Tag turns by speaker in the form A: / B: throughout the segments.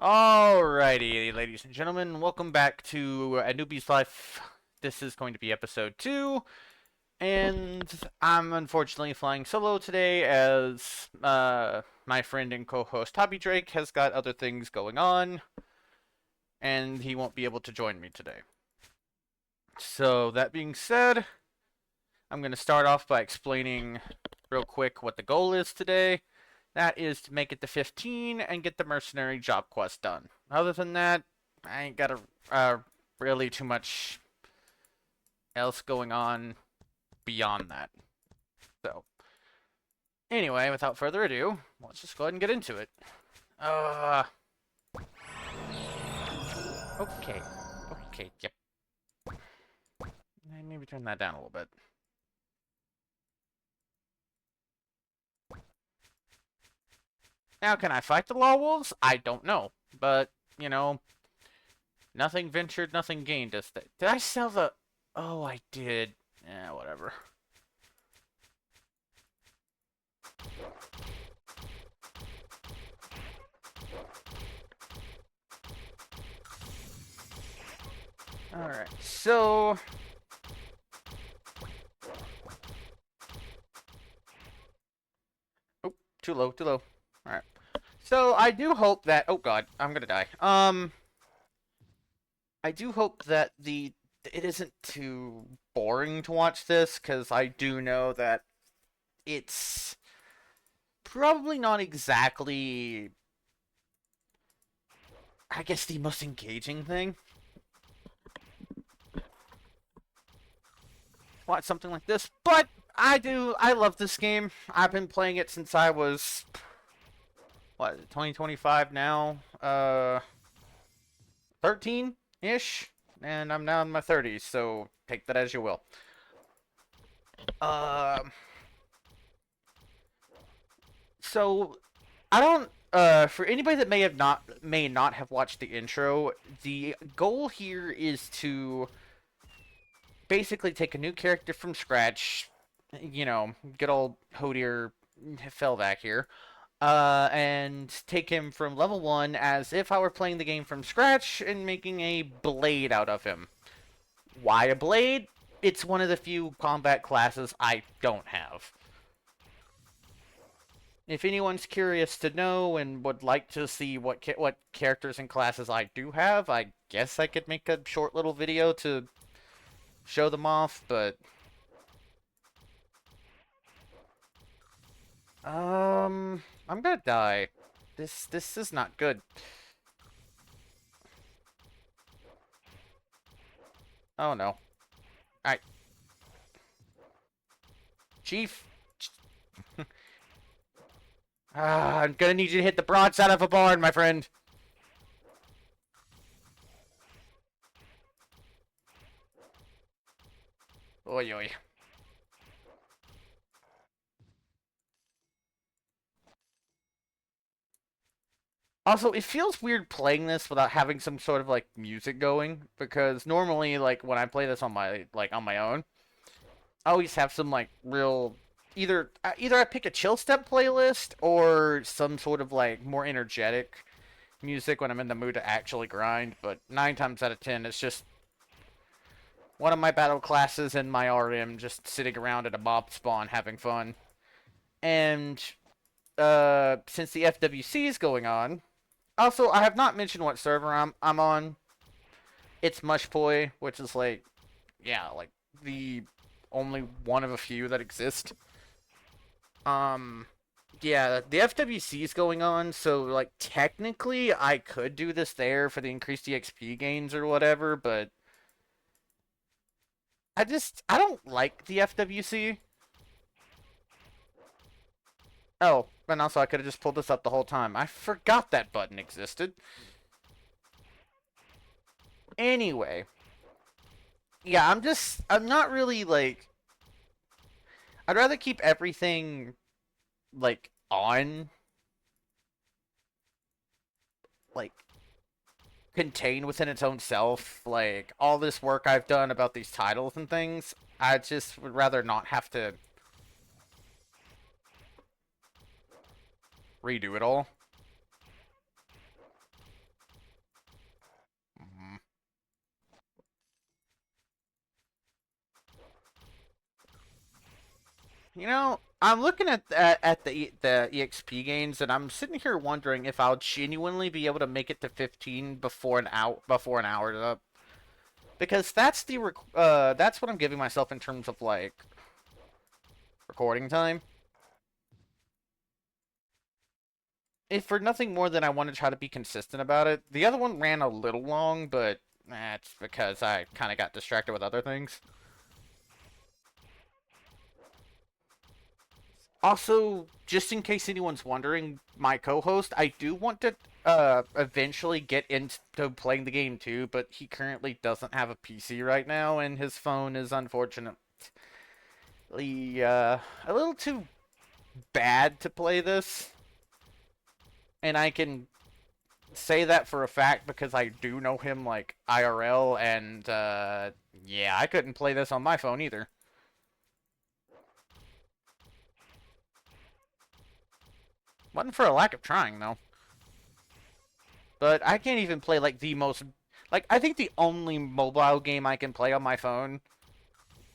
A: Alrighty, ladies and gentlemen, welcome back to A Newbie's Life. This is going to be episode 2, and I'm unfortunately flying solo today as my friend and co-host Hobby Drake has got other things going on, and he won't be able to join me today. So, that being said, I'm going to start off by explaining real quick what the goal is today. That is to make it to 15 and get the mercenary job quest done. Other than that, I ain't got really too much else going on beyond that. So, anyway, without further ado, let's just go ahead and get into it. Uh, okay. Okay, yep. Maybe turn that down a little bit. Now, can I fight the law wolves? I don't know. But, you know, nothing ventured, nothing gained. Did I sell the... Oh, I did. Yeah, whatever. Alright, so... Oh, too low, too low. Alright. So, I do hope that... Oh god, I'm gonna die. I do hope that it isn't too boring to watch this, because I do know that it's probably not exactly, I guess, the most engaging thing. Watch something like this, but I love this game. I've been playing it since I was, what, 2025 now? 13-ish? And I'm now in my 30s, so take that as you will. Um, so I don't for anybody that may not have watched the intro, the goal here is to basically take a new character from scratch, you know, good old Hodier Felvac here, and take him from level 1 as if I were playing the game from scratch and making a blade out of him. Why a blade? It's one of the few combat classes I don't have. If anyone's curious to know and would like to see what characters and classes I do have, I guess I could make a short little video to show them off, but I'm gonna die. This is not good. Oh no. Alright. Chief. I'm gonna need you to hit the broadside of a barn, my friend. Oi oi. Also, it feels weird playing this without having some sort of like music going, because normally like when I play this on my own, I always have some like real either I pick a chill step playlist or some sort of like more energetic music when I'm in the mood to actually grind, but 9 times out of 10 it's just one of my battle classes and my RM just sitting around at a mob spawn having fun. And since the FWC is going on, also I have not mentioned what server I'm on. It's Mushpoi, which is like, yeah, like the only one of a few that exist. Um, yeah, the FWC is going on, so like technically I could do this there for the increased EXP gains or whatever, but I don't like the FWC. Oh, and also I could have just pulled this up the whole time. I forgot that button existed. Anyway, yeah, I'm not really like, I'd rather keep everything like on, like contained within its own self. Like all this work I've done about these titles and things, I just would rather not have to redo it all. You know, I'm looking at the EXP gains, and I'm sitting here wondering if I'll genuinely be able to make it to 15 before an hour is up, because that's what I'm giving myself in terms of like recording time. If for nothing more than I want to try to be consistent about it. The other one ran a little long, but that's because I kind of got distracted with other things. Also, just in case anyone's wondering, my co-host, I do want to eventually get into playing the game too, but he currently doesn't have a PC right now, and his phone is unfortunately a little too bad to play this. And I can say that for a fact because I do know him like IRL, and yeah, I couldn't play this on my phone either. Wasn't for a lack of trying though. But I can't even play like the most like I think the only mobile game I can play on my phone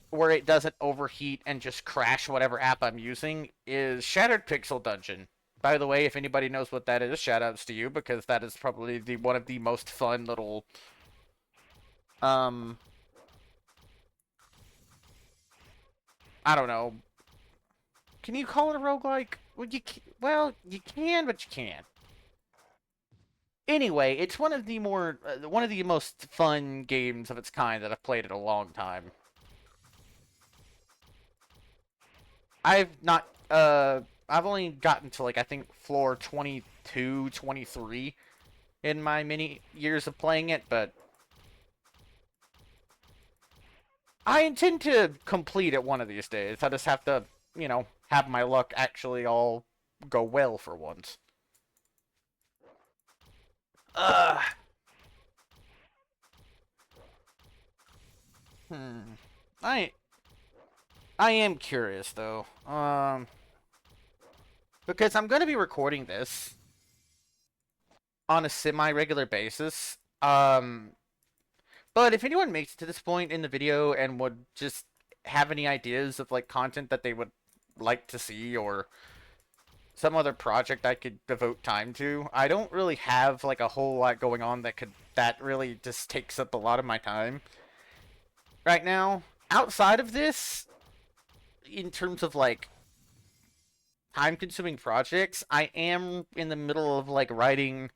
A: where it doesn't overheat and just crash whatever app I'm using is Shattered Pixel Dungeon. By the way, if anybody knows what that is, shoutouts to you because that is probably the one of the most fun little um I don't know. Can you call it a roguelike? Well, you can, but you can't. Anyway, it's one of the most fun games of its kind that I've played in a long time. I've not I've only gotten to like I think floor 22, 23 in my many years of playing it, but I intend to complete it one of these days. I just have to, have my luck actually all go well for once. Uh, hmm. I I am curious though. Because I'm going to be recording this on a semi-regular basis. But if anyone makes it to this point in the video and would just have any ideas of like content that they would like to see or some other project I could devote time to, I don't really have like a whole lot going on that really just takes up a lot of my time right now. Outside of this, in terms of like time-consuming projects, I am in the middle of like writing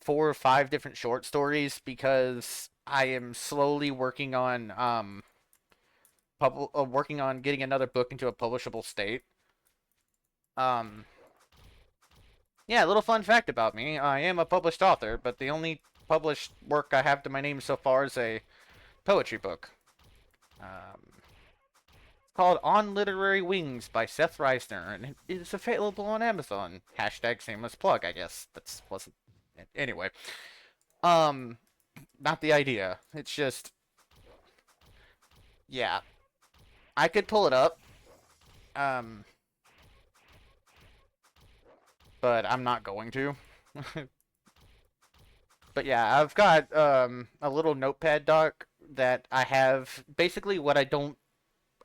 A: 4 or 5 different short stories because I am slowly working on getting another book into a publishable state. Um, yeah, a little fun fact about me: I am a published author, but the only published work I have to my name so far is a poetry book. It's called "On Literary Wings" by Seth Reisner, and it is available on Amazon. Hashtag shameless plug, I guess. That's wasn't anyway. Um, Not the idea. It's just, yeah, I could pull it up, um, but I'm not going to. But yeah, I've got a little notepad doc that I have basically what I don't.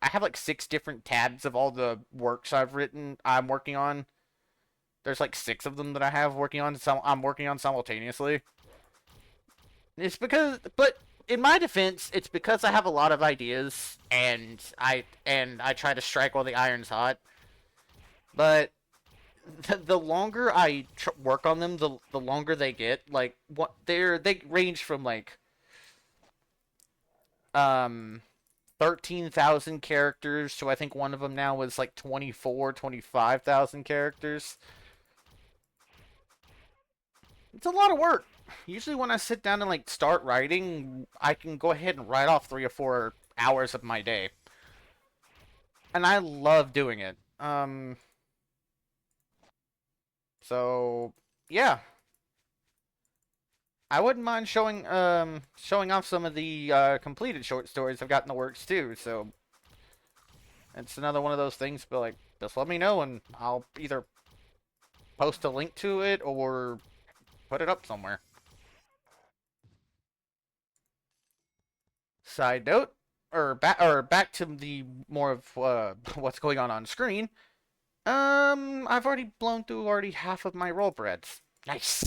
A: I have like 6 different tabs of all the works I'm working on. There's like 6 of them that I have working on. I'm working on simultaneously. But in my defense, it's because I have a lot of ideas and I try to strike while the iron's hot. But the longer I work on them, the longer they get. Like they range from like um 13,000 characters to I think one of them now was like 25,000 characters. It's a lot of work. Usually when I sit down and like start writing, I can go ahead and write off 3 or 4 hours of my day. And I love doing it. So yeah, I wouldn't mind showing off some of the completed short stories I've got in the works too. So it's another one of those things. But like, just let me know and I'll either post a link to it or put it up somewhere. Side note: back to the more of what's going on screen. I've already blown through half of my roll breads. Nice.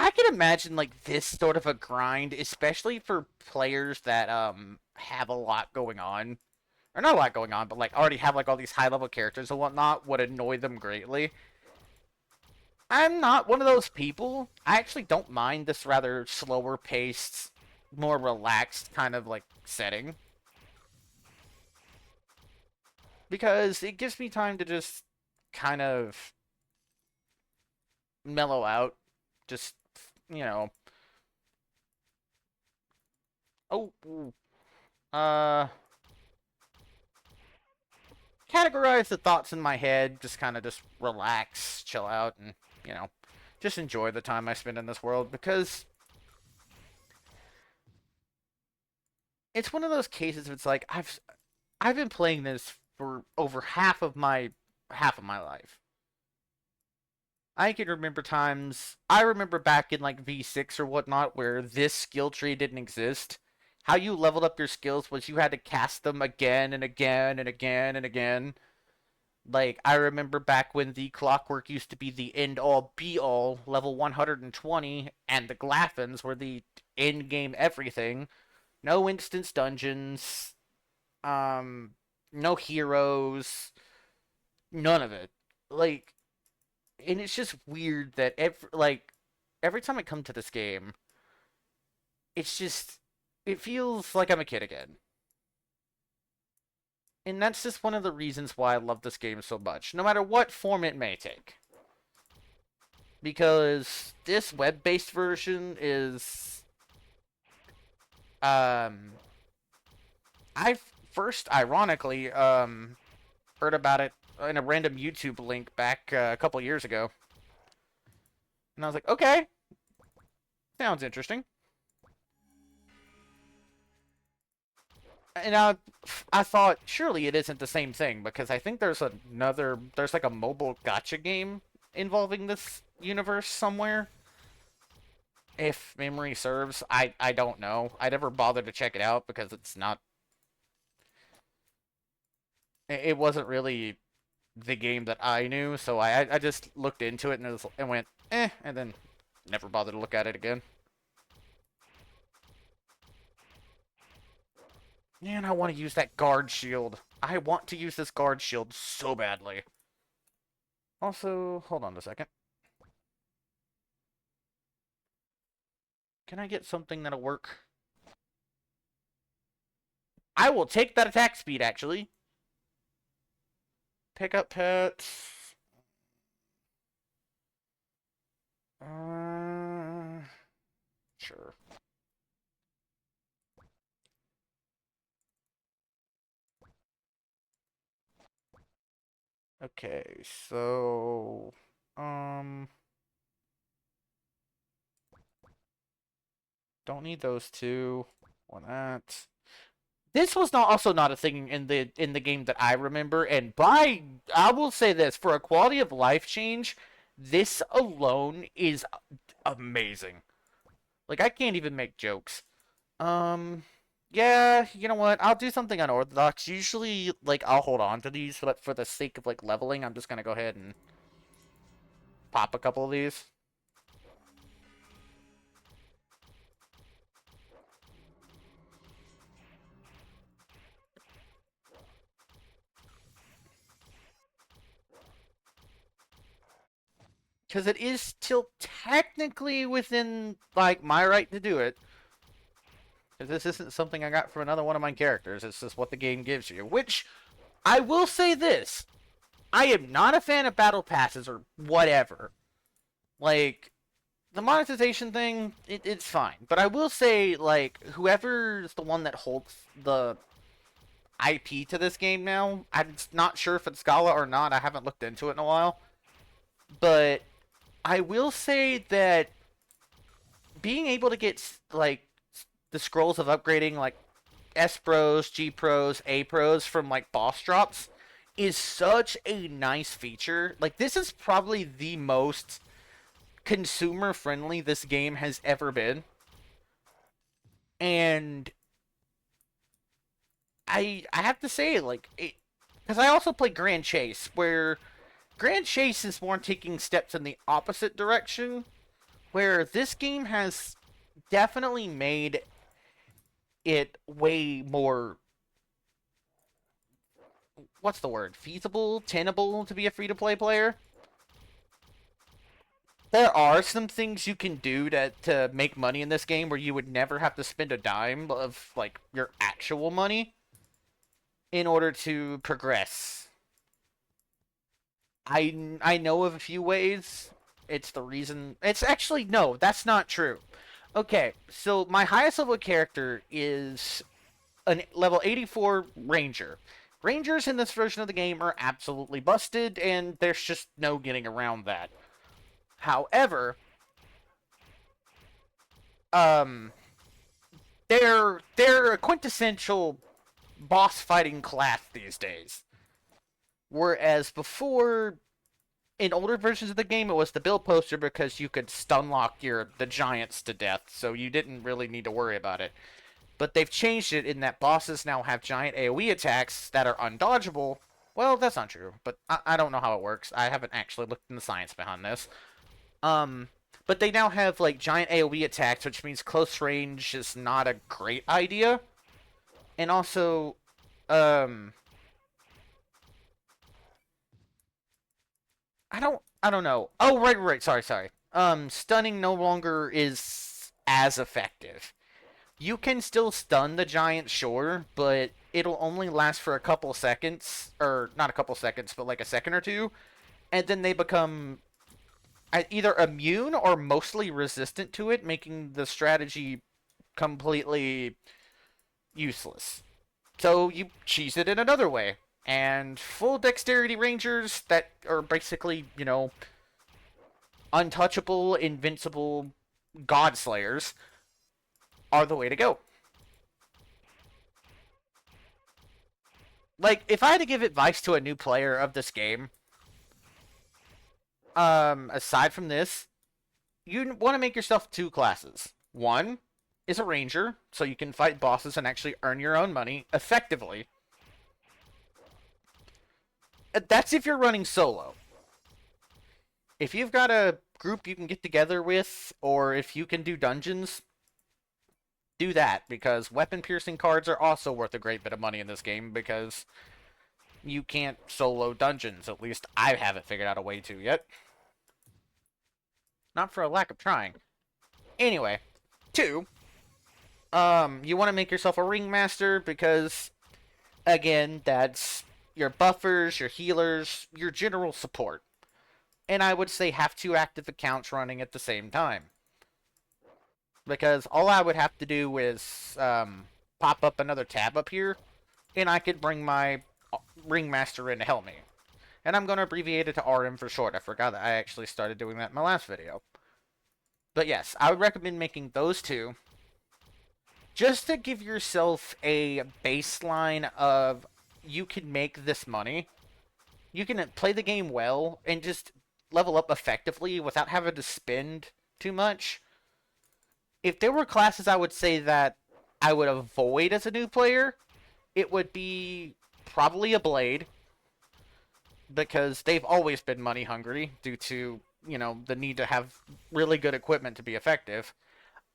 A: I can imagine like this sort of a grind, especially for players that have a lot going on, or not a lot going on, but like already have like all these high level characters and whatnot, would annoy them greatly. I'm not one of those people. I actually don't mind this rather slower paced, more relaxed kind of like setting because it gives me time to just kind of mellow out, just you know. Oh, uh, categorize the thoughts in my head, just kind of just relax, chill out, and you know, just enjoy the time I spend in this world because it's one of those cases. It's like I've been playing this for over half of my life. I can remember times. I remember back in like V6 or whatnot where this skill tree didn't exist. How you leveled up your skills was you had to cast them again and again and again and again. Like, I remember back when the clockwork used to be the end all be all, level 120, and the Glaffins were the end game everything. No instance dungeons, um, no heroes, none of it. Like, and it's just weird that every time I come to this game, it's just it feels like I'm a kid again. And that's just one of the reasons why I love this game so much, no matter what form it may take. Because this web-based version is um I first ironically heard about it in a random YouTube link back a couple years ago. And I was like, "Okay, sounds interesting." And I thought surely it isn't the same thing because I think there's like a mobile gotcha game involving this universe somewhere. If memory serves, I don't know. I never bothered to check it out because it's not. It wasn't really the game that I knew, so I just looked into it and went and then never bothered to look at it again. Man, I want to use that guard shield. I want to use this guard shield so badly. Also, hold on a second. Can I get something that'll work? I will take that attack speed, actually. Pick up pets. Sure. Okay, so... Um... Don't need those two. Or that. This was not a thing in the game that I remember, and I will say this, for a quality of life change, this alone is amazing. Like, I can't even make jokes. Um, yeah, you know what? I'll do something unorthodox. Usually, like, I'll hold on to these, but for the sake of, like, leveling, I'm just gonna go ahead and pop a couple of these. Because it is still technically within, like, my right to do it. Because this isn't something I got from another one of my characters. It's just what the game gives you. Which, I will say this. I am not a fan of battle passes or whatever. Like, the monetization thing, it's fine. But I will say, like, whoever's the one that holds the IP to this game now, I'm not sure if it's Scala or not. I haven't looked into it in a while. But I will say that being able to get, like, the scrolls of upgrading, like, S pros, G pros, A pros from, like, boss drops is such a nice feature. Like, this is probably the most consumer friendly this game has ever been. And I have to say, like, it, because I also play Grand Chase, where Grand Chase is more taking steps in the opposite direction, where this game has definitely made it way more, what's the word, feasible, tenable to be a free-to-play player. There are some things you can do to make money in this game where you would never have to spend a dime of, like, your actual money in order to progress. I know of a few ways. It's the reason. It's actually, no, that's not true. Okay, so my highest level character is a level 84 Ranger. Rangers in this version of the game are absolutely busted, and there's just no getting around that. However, um, they're a quintessential boss fighting class these days. Whereas before, in older versions of the game, it was the build poster because you could stun lock the giants to death, so you didn't really need to worry about it. But they've changed it in that bosses now have giant AoE attacks that are undodgeable. Well, that's not true, but I don't know how it works. I haven't actually looked in the science behind this. Um, but they now have like giant AoE attacks, which means close range is not a great idea. And also, um, I don't know. Oh, right. Sorry. Stunning no longer is as effective. You can still stun the giant, sure, but it'll only last for a couple seconds, or not a couple seconds, but like a second or two, and then they become either immune or mostly resistant to it, making the strategy completely useless. So you cheese it in another way. And full dexterity rangers that are basically, untouchable, invincible god slayers are the way to go. Like, if I had to give advice to a new player of this game, aside from this, you want to make yourself two classes. One is a ranger, so you can fight bosses and actually earn your own money effectively. That's if you're running solo. If you've got a group you can get together with, or if you can do dungeons, do that, because weapon piercing cards are also worth a great bit of money in this game, because you can't solo dungeons. At least I haven't figured out a way to yet. Not for a lack of trying. Anyway, two, you want to make yourself a ringmaster, because, again, that's your buffers, your healers, your general support. And I would say have two active accounts running at the same time. Because all I would have to do is pop up another tab up here, and I could bring my ringmaster in to help me. And I'm going to abbreviate it to RM for short. I forgot that I actually started doing that in my last video. But yes, I would recommend making those two, just to give yourself a baseline of you can make this money. You can play the game well and just level up effectively without having to spend too much. If there were classes I would say that I would avoid as a new player, it would be probably a blade, because they've always been money hungry due to, the need to have really good equipment to be effective.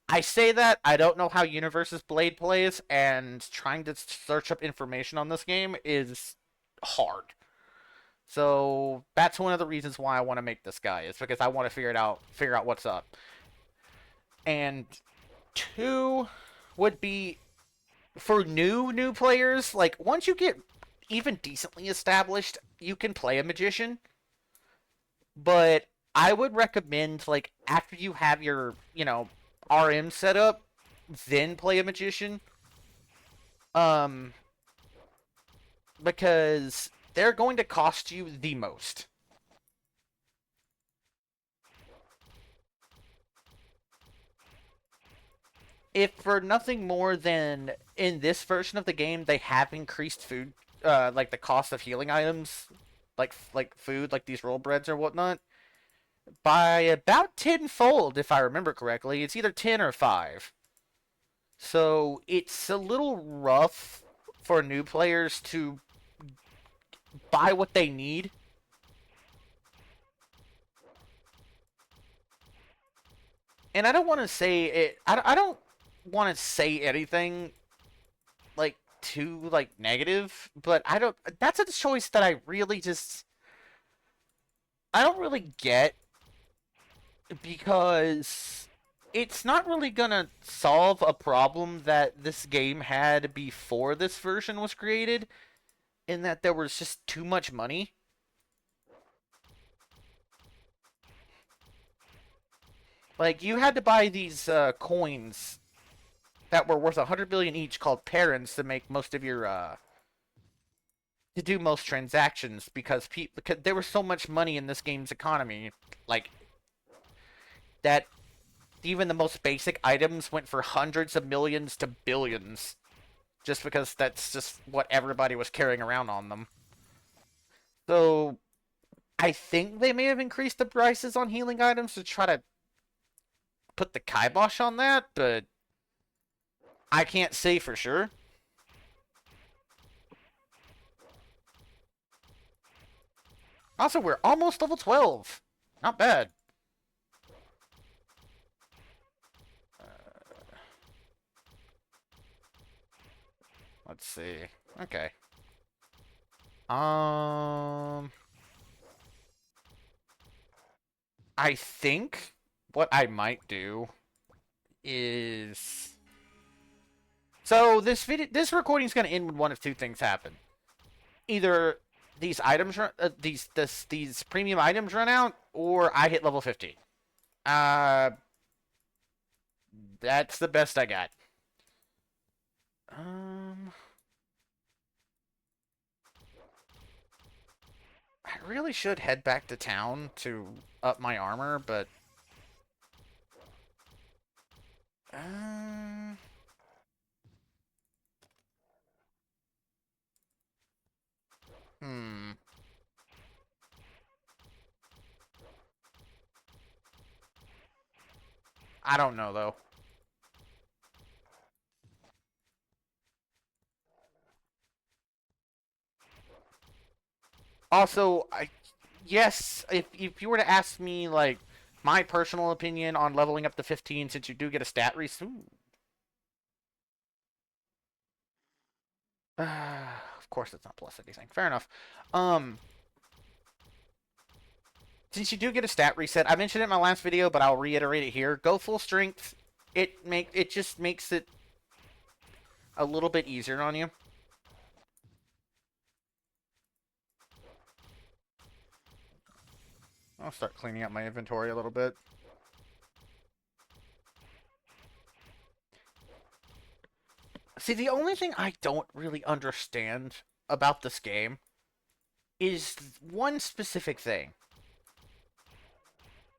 A: I say that, I don't know how Universe's Blade plays, and trying to search up information on this game is hard. So that's one of the reasons why I want to make this guy, is because I want to figure out what's up. And two would be for new players, like once you get even decently established, you can play a magician. But I would recommend, like, after you have your, RM set up, then play a magician. Um, because they're going to cost you the most. If for nothing more than in this version of the game, they have increased food like the cost of healing items, like food, like these roll breads or whatnot, by about tenfold, if I remember correctly. It's either 10 or 5. So it's a little rough for new players to buy what they need. And I don't want to say it. I don't want to say anything like too like negative, but I don't. That's a choice that I don't really get, because it's not really gonna solve a problem that this game had before this version was created, in that there was just too much money. Like, you had to buy these coins that were worth 100 billion each, called parents, to make most of your to do most transactions, because there was so much money in this game's economy, like that even the most basic items went for hundreds of millions to billions, just because that's just what everybody was carrying around on them. So I think they may have increased the prices on healing items to try to put the kibosh on that, but I can't say for sure. Also, we're almost level 12. Not bad. Let's see. Okay. Um, I think what I might do is, so this recording is going to end when one of two things happen. Either these items these premium items run out, or I hit level 15. Uh, that's the best I got. Um, I really should head back to town to up my armor, but um, hmm. I don't know though. Also, yes, if you were to ask me like my personal opinion on leveling up to 15, since you do get a stat reset. Of course, it's not plus anything. Fair enough. Um, since you do get a stat reset, I mentioned it in my last video, but I'll reiterate it here. Go full strength. It just makes it a little bit easier on you. I'll start cleaning up my inventory a little bit. See, the only thing I don't really understand about this game is one specific thing.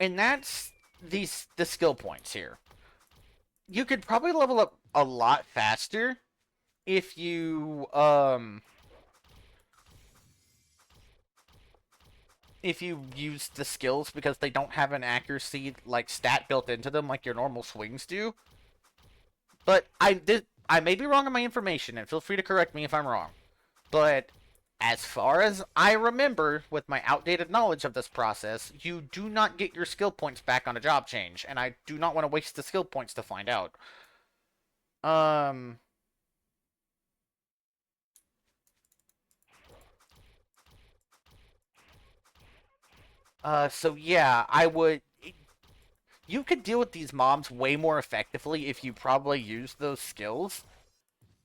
A: And that's the skill points here. You could probably level up a lot faster if you use the skills, because they don't have an accuracy like stat built into them like your normal swings do. But I may be wrong on my information, and feel free to correct me if I'm wrong. But as far as I remember, with my outdated knowledge of this process, you do not get your skill points back on a job change, and I do not want to waste the skill points to find out. Um, so yeah, I would. You could deal with these mobs way more effectively if you probably use those skills.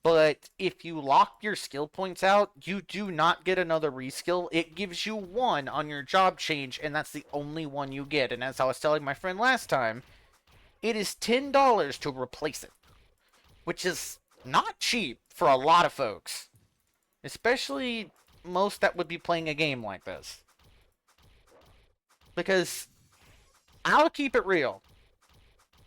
A: But if you lock your skill points out, you do not get another reskill. It gives you one on your job change, and that's the only one you get. And as I was telling my friend last time, it is $10 to replace it, which is not cheap for a lot of folks, especially most that would be playing a game like this. Because I'll keep it real.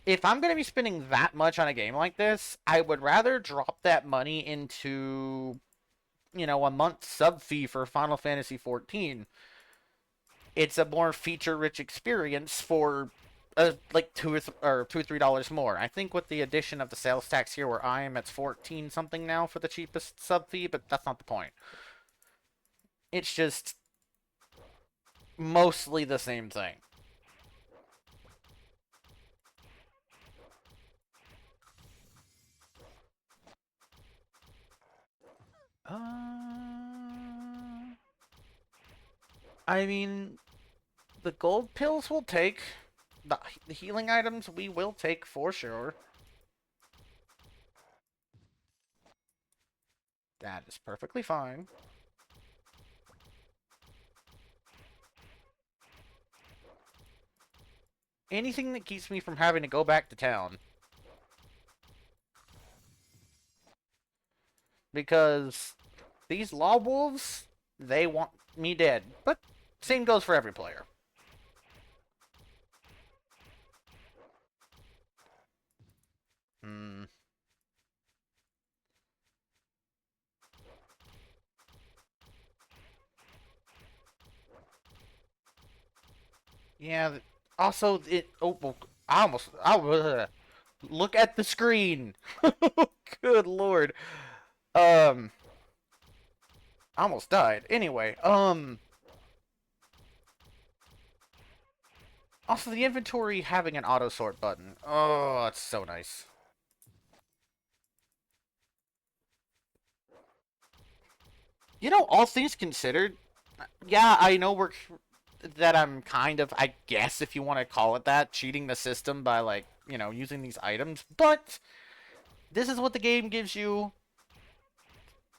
A: If I'm going to be spending that much on a game like this, I would rather drop that money into a month sub fee for Final Fantasy 14. It's a more feature-rich experience for like $2 or $3 more. I think with the addition of the sales tax here, where I am, it's 14 something now for the cheapest sub fee, but that's not the point. It's just mostly the same thing. I mean, the gold pills we'll take. The healing items we will take for sure. That is perfectly fine. Anything that keeps me from having to go back to town. Because these law wolves, they want me dead. But same goes for every player. Hmm. Yeah. Also, it. Oh, well, I almost. Look at the screen. Good lord. Um. I almost died. Anyway. Also, the inventory having an auto sort button. Oh, that's so nice. All things considered, yeah, I know that I'm kind of, I guess if you want to call it that, cheating the system by like, using these items, but this is what the game gives you,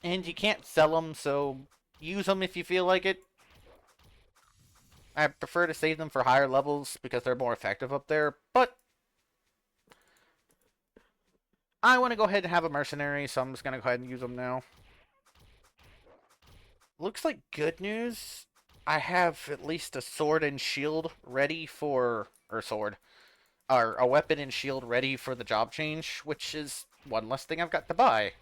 A: and you can't sell them, so use them if you feel like it. I prefer to save them for higher levels because they're more effective up there, but I want to go ahead and have a mercenary, so I'm just going to go ahead and use them now. Looks like good news. I have at least a sword and shield ready for, or sword, or a weapon and shield ready for the job change, which is one less thing I've got to buy.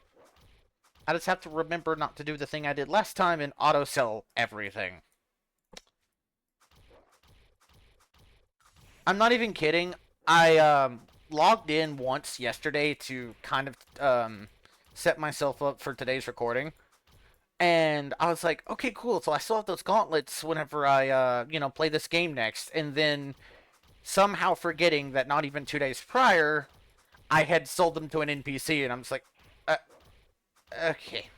A: I just have to remember not to do the thing I did last time and auto sell everything. I'm not even kidding. I logged in once yesterday to kind of set myself up for today's recording. And I was like, okay, cool. So I still have those gauntlets whenever I, play this game next. And then somehow forgetting that not even 2 days prior, I had sold them to an NPC. And I'm just like, uh, okay.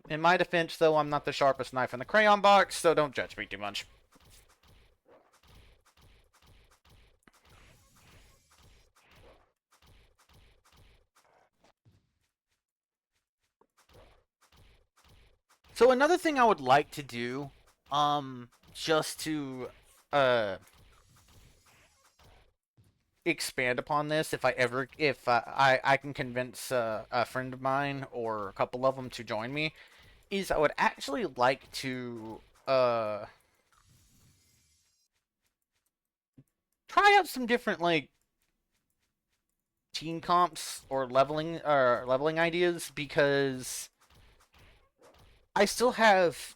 A: In my defense, though, I'm not the sharpest knife in the crayon box, so don't judge me too much. So another thing I would like to do, just to, expand upon this, if I can convince a friend of mine or a couple of them to join me, is I would actually like to, try out some different, like, team comps or leveling ideas, because I still have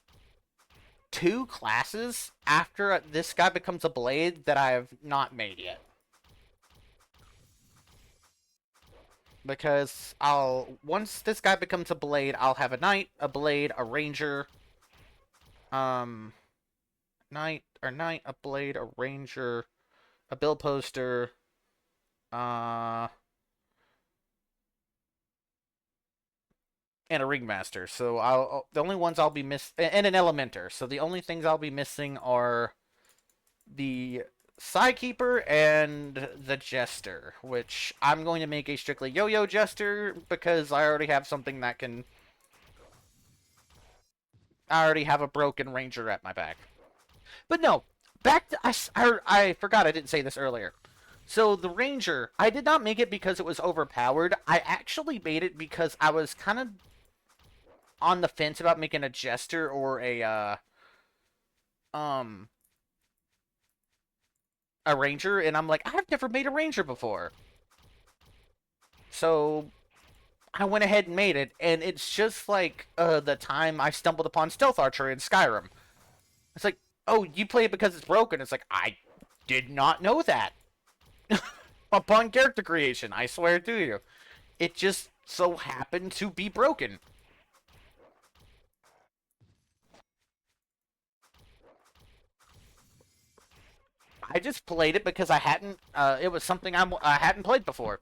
A: two classes after this guy becomes a blade that I have not made yet. Because once this guy becomes a blade, I'll have a knight, a blade, a ranger, um, knight, a blade, a ranger, a bill poster, uh, and a ringmaster. So the only ones I'll be and an elementer. So the only things I'll be missing are the Sidekeeper and the Jester, which I'm going to make a strictly yo-yo Jester because I already have something that can. I already have a broken Ranger at my back. But no, back to I forgot I didn't say this earlier. So the Ranger, I did not make it because it was overpowered. I actually made it because I was kind of on the fence about making a Jester or um a Ranger, and I'm like, I've never made a Ranger before. So I went ahead and made it, and it's just like the time I stumbled upon stealth archery in Skyrim. It's like, oh, you play it because it's broken. It's like, I did not know that. Upon character creation, I swear to you. It just so happened to be broken. I just played it because I hadn't, it was something I hadn't played before.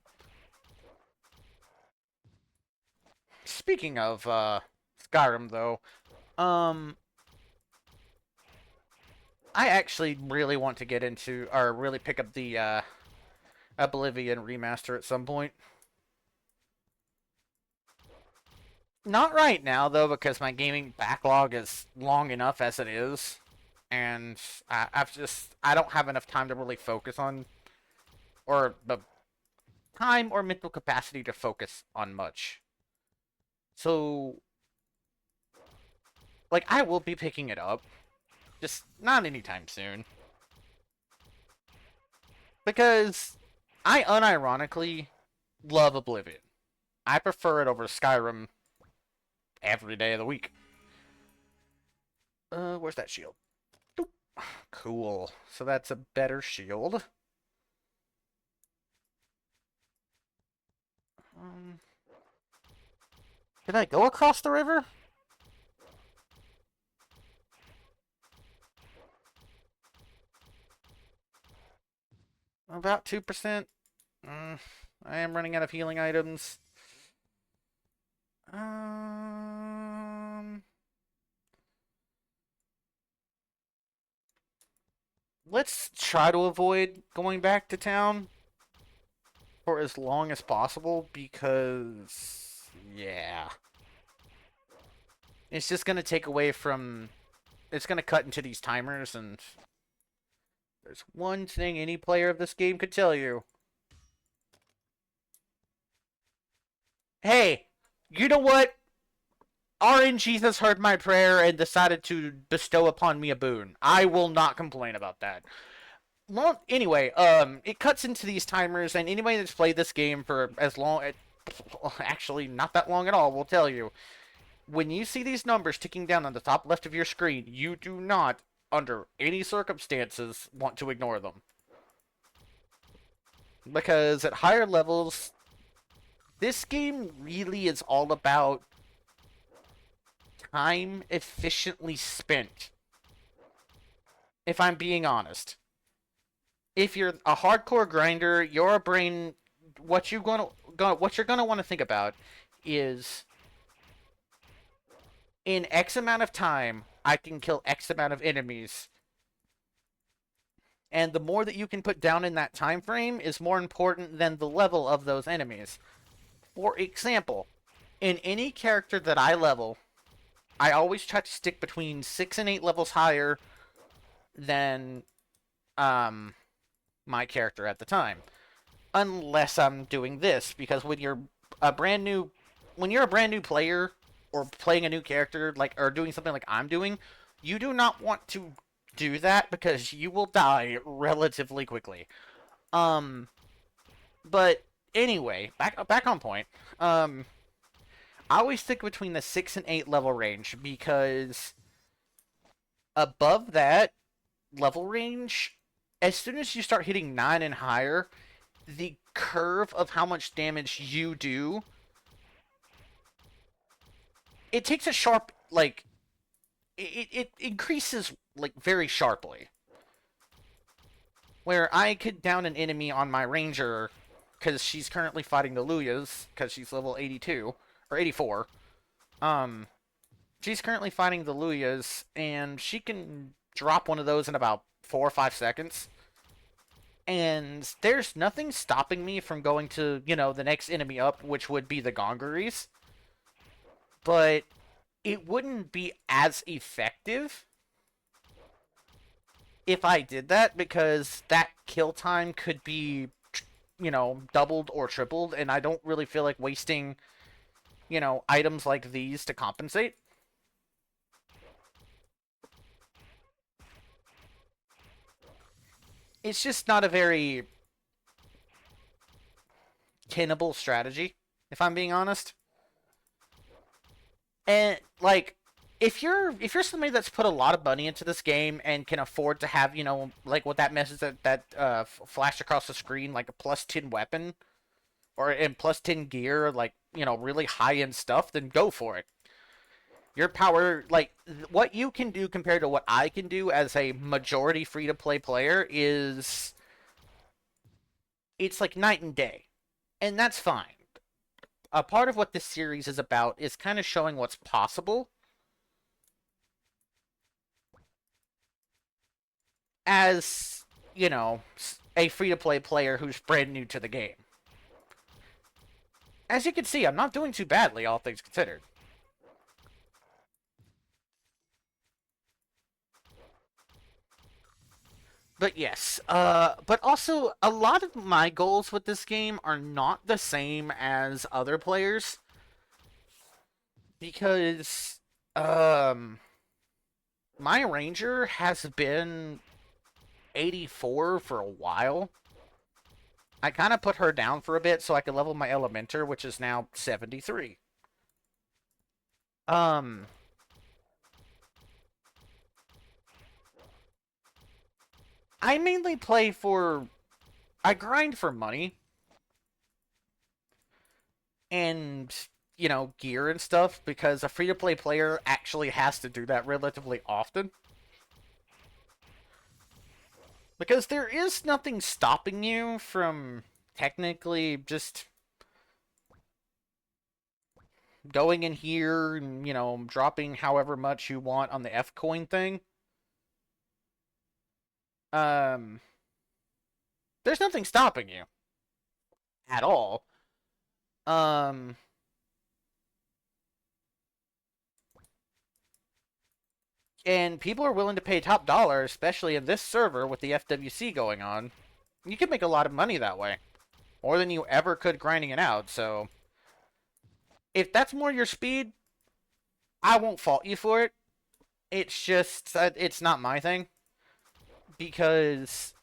A: Speaking of, Skyrim, though, um, I actually really want to get into, or really pick up the, Oblivion remaster at some point. Not right now, though, because my gaming backlog is long enough as it is. And I don't have enough time to really focus on, or the time or mental capacity to focus on much. So, like, I will be picking it up. Just not anytime soon. Because I unironically love Oblivion. I prefer it over Skyrim every day of the week. Where's that shield? Doop. Cool. So that's a better shield. Did I go across the river? About 2%. I am running out of healing items. Let's try to avoid going back to town for as long as possible because, yeah. It's just going to take away from... It's going to cut into these timers, and there's one thing any player of this game could tell you. Hey, you know what? RNG has heard my prayer and decided to bestow upon me a boon. I will not complain about that. Well, anyway, it cuts into these timers, and anybody that's played this game for as long, actually not that long at all, will tell you, when you see these numbers ticking down on the top left of your screen, you do not, under any circumstances, want to ignore them. Because at higher levels, this game really is all about time efficiently spent. If I'm being honest. If you're a hardcore grinder, your brain, what you're gonna want to think about is, in X amount of time, I can kill X amount of enemies. And the more that you can put down in that time frame is more important than the level of those enemies. For example, in any character that I level, I always try to stick between 6 and 8 levels higher than my character at the time. Unless I'm doing this, because when you're a brand new player or playing a new character, like, or doing something like I'm doing, you do not want to do that because you will die relatively quickly. But anyway, back on point. I always stick between the 6 and 8 level range because above that level range, as soon as you start hitting 9 and higher, the curve of how much damage you do, it takes a sharp, like, it increases, like, very sharply. Where I could down an enemy on my ranger, because she's currently fighting the Luyas, because she's level 82, or 84. She's currently fighting the Luyas, and she can drop one of those in about 4 or 5 seconds. And there's nothing stopping me from going to, you know, the next enemy up, which would be the Gongarees. But it wouldn't be as effective if I did that, because that kill time could be, you know, doubled or tripled, and I don't really feel like wasting, you know, items like these to compensate. It's just not a very tenable strategy, if I'm being honest. And like, if you're somebody that's put a lot of money into this game and can afford to have, like what that message that flashed across the screen, like a +10 weapon or in +10 gear, like really high end stuff, then go for it. Your power, like what you can do compared to what I can do as a majority free to play player is it's like night and day, and that's fine. A part of what this series is about is kind of showing what's possible as, a free to play player who's brand new to the game. As you can see, I'm not doing too badly, all things considered. But yes, but also a lot of my goals with this game are not the same as other players because, my ranger has been 84 for a while. I kind of put her down for a bit so I could level my Elementer, which is now 73. Um, I mainly play for... I grind for money. And, gear and stuff, because a free-to-play player actually has to do that relatively often. Because there is nothing stopping you from technically just going in here and, dropping however much you want on the F coin thing. Um, there's nothing stopping you at all. Um, and people are willing to pay top dollar, especially in this server with the FWC going on. You can make a lot of money that way. More than you ever could grinding it out, so... If that's more your speed, I won't fault you for it. It's just, it's not my thing. Because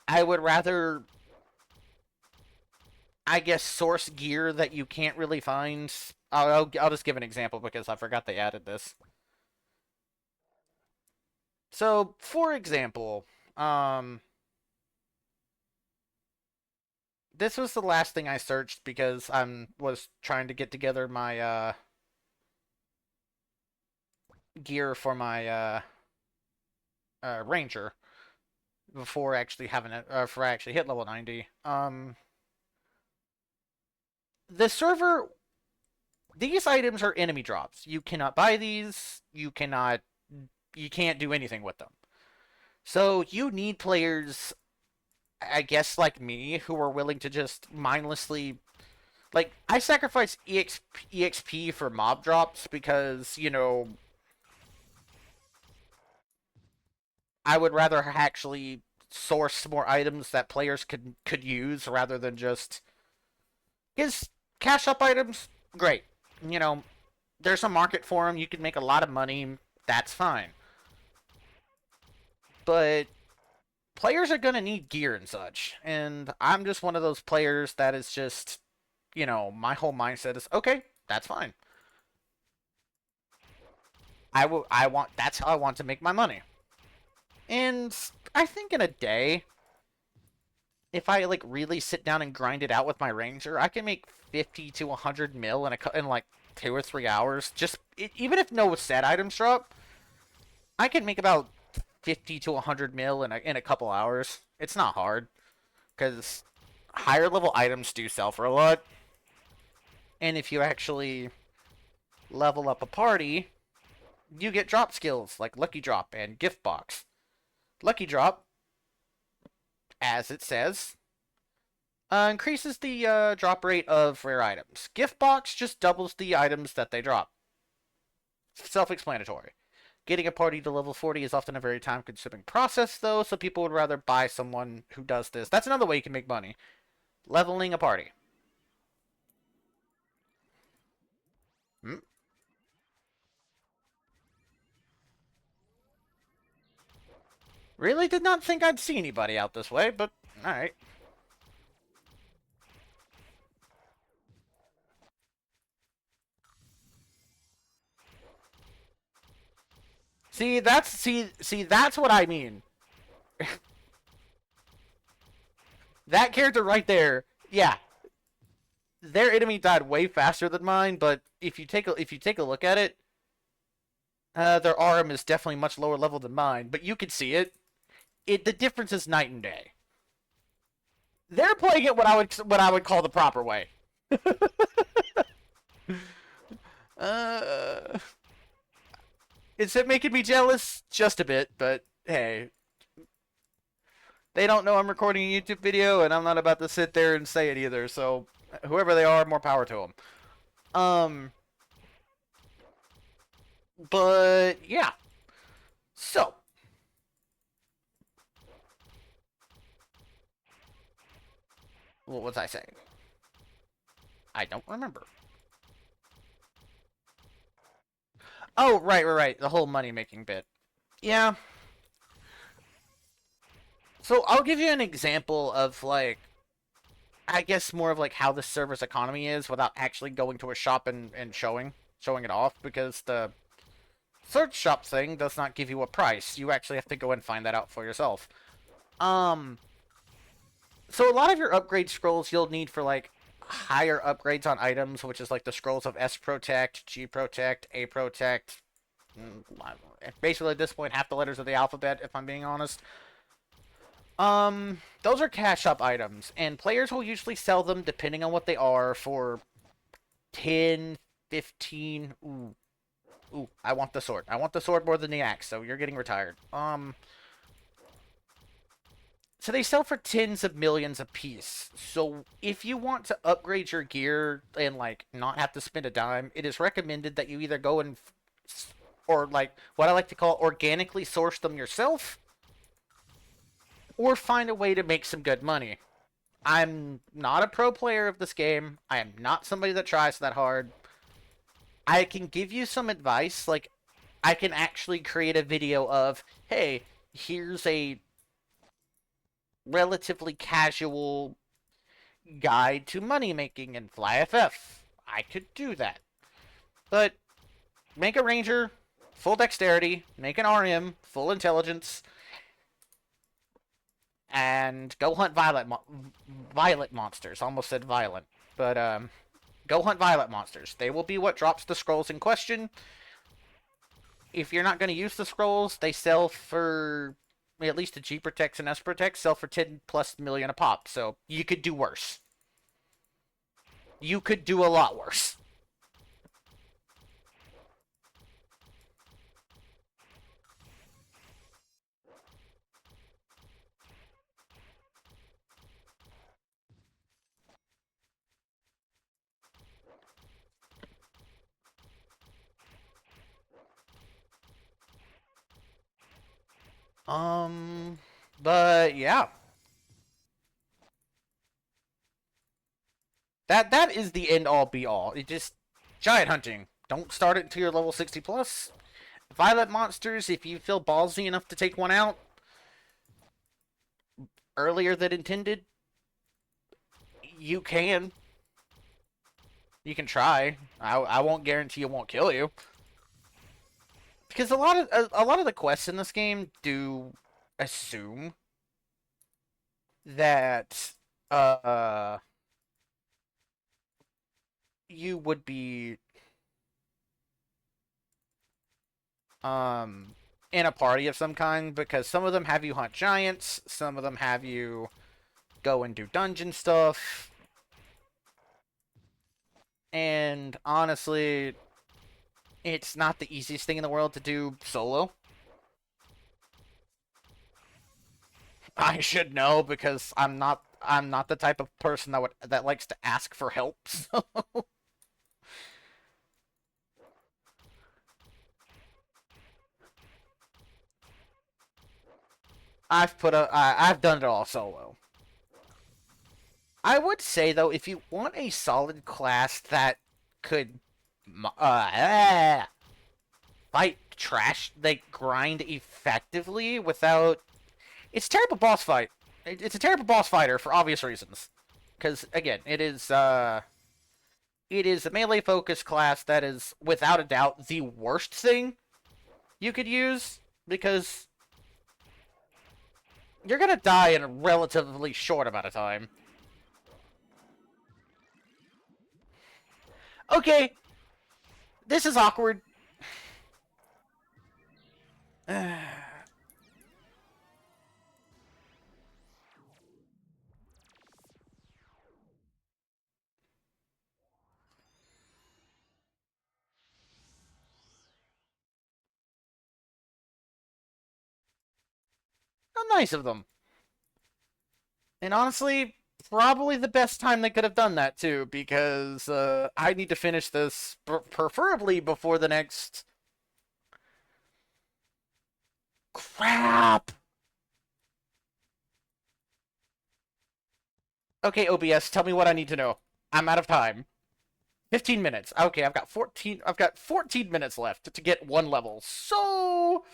A: I would rather, I guess, source gear that you can't really find. I'll just give an example because I forgot they added this. So, for example, this was the last thing I searched because I was trying to get together my gear for my ranger before actually having it, before I actually hit level 90. The server, these items are enemy drops. You cannot buy these. You can't do anything with them. So you need players, I guess, like me, who are willing to just mindlessly, like, I sacrifice EXP for mob drops because, I would rather actually source more items that players could use rather than just his cash up items. Great, there's a market for them. You can make a lot of money. That's fine. But players are gonna need gear and such, and I'm just one of those players that is just, my whole mindset is okay. That's fine. I want. That's how I want to make my money. And I think in a day, if I like really sit down and grind it out with my ranger, I can make 50 to 100 mil in like 2 or 3 hours. Just even if no set items drop, I can make about 50 to 100 mil in a couple hours. It's not hard because higher level items do sell for a lot. And if you actually level up a party, you get drop skills like Lucky Drop and Gift Box. Lucky Drop, as it says, increases the drop rate of rare items. Gift Box just doubles the items that they drop. Self-explanatory. Getting a party to level 40 is often a very time-consuming process, though, so people would rather buy someone who does this. That's another way you can make money. Leveling a party. Hmm? Really did not think I'd see anybody out this way, but alright. That's what I mean. That character right there, yeah, their enemy died way faster than mine. But if you take a look at it, their arm is definitely much lower level than mine. But you can see it. The difference is night and day. They're playing it what I would call the proper way. uh, is it making me jealous? Just a bit, but hey, they don't know I'm recording a YouTube video, and I'm not about to sit there and say it either. So whoever they are, more power to them. But yeah. So what was I saying? I don't remember. Oh, right. The whole money making bit. Yeah. So I'll give you an example of like, I guess more of like how the server's economy is without actually going to a shop and showing it off, because the search shop thing does not give you a price. You actually have to go and find that out for yourself. Um, so a lot of your upgrade scrolls you'll need for like higher upgrades on items, which is like the scrolls of S Protect, G Protect, A Protect. Basically at this point half the letters of the alphabet, if I'm being honest. Those are cash up items, and players will usually sell them depending on what they are for 10, 15. Ooh, I want the sword. I want the sword more than the axe, so you're getting retired. So they sell for tens of millions a piece. So if you want to upgrade your gear and like not have to spend a dime, it is recommended that you either go and or like what I like to call organically source them yourself, or find a way to make some good money. I'm not a pro player of this game. I am not somebody that tries that hard. I can give you some advice. Like, I can actually create a video of, hey, here's a relatively casual guide to money making in FlyFF. I could do that. But make a ranger, full dexterity, make an RM, full intelligence, and go hunt violet monsters. Almost said violent, but go hunt violet monsters. They will be what drops the scrolls in question. If you're not going to use the scrolls, they sell for at least the G Protects and S Protects sell for 10 plus million a pop. So you could do worse. You could do a lot worse. But yeah. That is the end all be all. It just giant hunting. Don't start it until you're level 60 plus. Violet monsters, if you feel ballsy enough to take one out earlier than intended, you can. You can try. I won't guarantee it won't kill you. Because a lot of the quests in this game do assume that you would be in a party of some kind, because some of them have you hunt giants, some of them have you go and do dungeon stuff. And honestly, it's not the easiest thing in the world to do solo. I should know, because I'm not the type of person that likes to ask for help. So I've done it all solo. I would say though, if you want a solid class that could fight trash, like grind effectively without, it's a terrible boss fight. It's a terrible boss fighter for obvious reasons. Because again, it is a melee focused class that is without a doubt the worst thing you could use, because you're gonna die in a relatively short amount of time. Okay, this is awkward. How nice of them. And honestly, probably the best time they could have done that, too, because I need to finish this preferably before the next... Crap! Okay, OBS, tell me what I need to know. I'm out of time. 15 minutes. Okay, I've got 14 minutes left to get one level. So